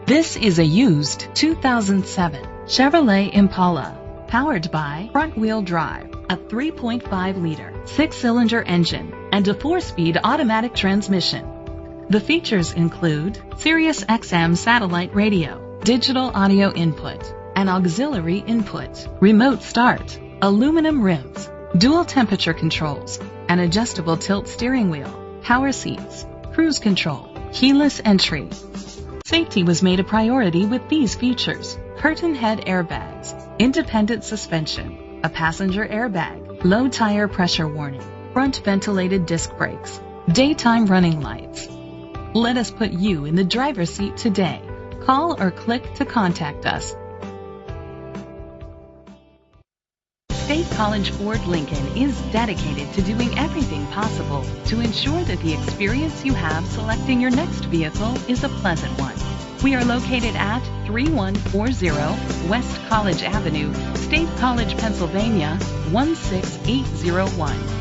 This is a used 2007 Chevrolet Impala, powered by front-wheel drive, a 3.5-liter, 6-cylinder engine, and a 4-speed automatic transmission. The features include Sirius XM satellite radio, digital audio input, an auxiliary input, remote start, aluminum rims, dual temperature controls, an adjustable tilt steering wheel, power seats, cruise control, keyless entry. Safety was made a priority with these features: curtain head airbags, independent suspension, a passenger airbag, low tire pressure warning, front ventilated disc brakes, daytime running lights. Let us put you in the driver's seat today. Call or click to contact us. State College Ford Lincoln is dedicated to doing everything possible to ensure that the experience you have selecting your next vehicle is a pleasant one. We are located at 3140 West College Avenue, State College, Pennsylvania 16801.